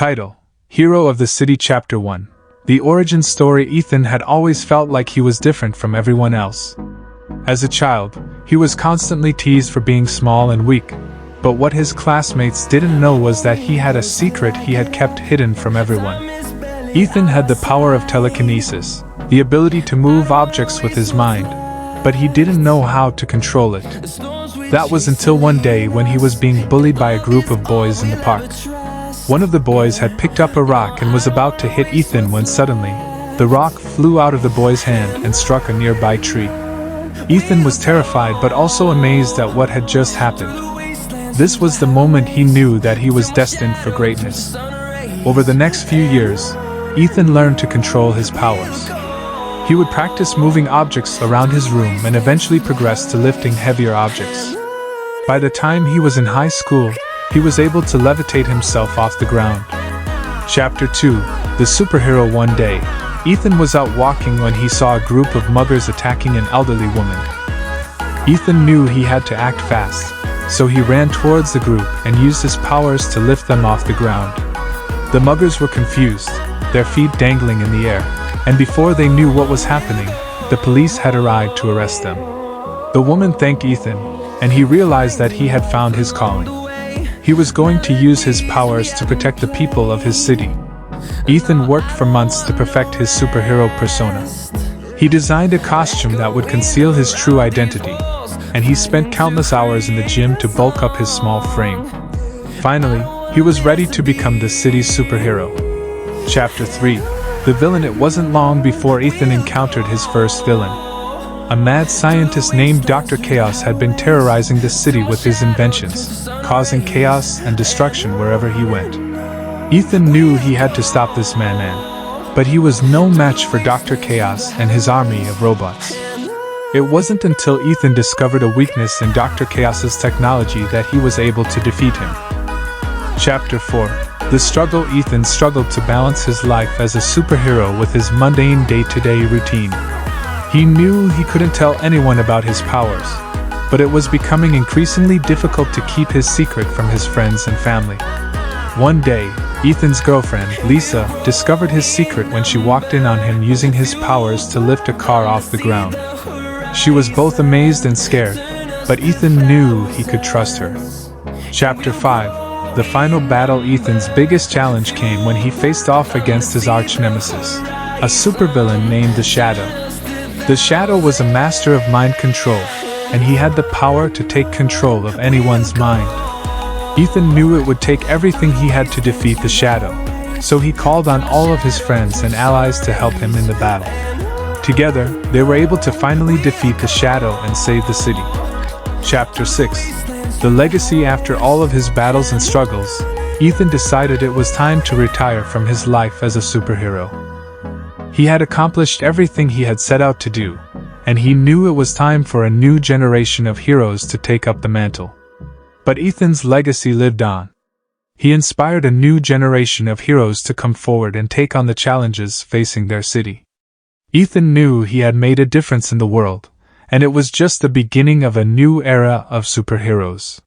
Title: Hero of the City Chapter 1. The origin story. Ethan had always felt like he was different from everyone else. As a child, he was constantly teased for being small and weak, but what his classmates didn't know was that he had a secret he had kept hidden from everyone. Ethan had the power of telekinesis, the ability to move objects with his mind, but he didn't know how to control it. That was until one day when he was being bullied by a group of boys in the park. One of the boys had picked up a rock and was about to hit Ethan when suddenly, the rock flew out of the boy's hand and struck a nearby tree. Ethan was terrified but also amazed at what had just happened. This was the moment he knew that he was destined for greatness. Over the next few years, Ethan learned to control his powers. He would practice moving objects around his room and eventually progress to lifting heavier objects. By the time he was in high school, he was able to levitate himself off the ground. Chapter 2: The Superhero. One day, Ethan was out walking when he saw a group of muggers attacking an elderly woman. Ethan knew he had to act fast, so he ran towards the group and used his powers to lift them off the ground. The muggers were confused, their feet dangling in the air, and before they knew what was happening, the police had arrived to arrest them. The woman thanked Ethan, and he realized that he had found his calling. He was going to use his powers to protect the people of his city. Ethan worked for months to perfect his superhero persona. He designed a costume that would conceal his true identity, and he spent countless hours in the gym to bulk up his small frame. Finally, he was ready to become the city's superhero. Chapter 3: The Villain. It wasn't long before Ethan encountered his first villain. A mad scientist named Dr. Chaos had been terrorizing the city with his inventions, causing chaos and destruction wherever he went. Ethan knew he had to stop this madman, but he was no match for Dr. Chaos and his army of robots. It wasn't until Ethan discovered a weakness in Dr. Chaos's technology that he was able to defeat him. Chapter 4: The Struggle. Ethan struggled to balance his life as a superhero with his mundane day-to-day routine. He knew he couldn't tell anyone about his powers, but it was becoming increasingly difficult to keep his secret from his friends and family. One day, Ethan's girlfriend, Lisa, discovered his secret when she walked in on him using his powers to lift a car off the ground. She was both amazed and scared, but Ethan knew he could trust her. Chapter 5: The Final Battle. Ethan's biggest challenge came when he faced off against his arch-nemesis, a supervillain named the Shadow. The Shadow was a master of mind control, and he had the power to take control of anyone's mind. Ethan knew it would take everything he had to defeat the Shadow, so he called on all of his friends and allies to help him in the battle. Together, they were able to finally defeat the Shadow and save the city. Chapter 6: The Legacy. After all of his battles and struggles, Ethan decided it was time to retire from his life as a superhero. He had accomplished everything he had set out to do, and he knew it was time for a new generation of heroes to take up the mantle. But Ethan's legacy lived on. He inspired a new generation of heroes to come forward and take on the challenges facing their city. Ethan knew he had made a difference in the world, and it was just the beginning of a new era of superheroes.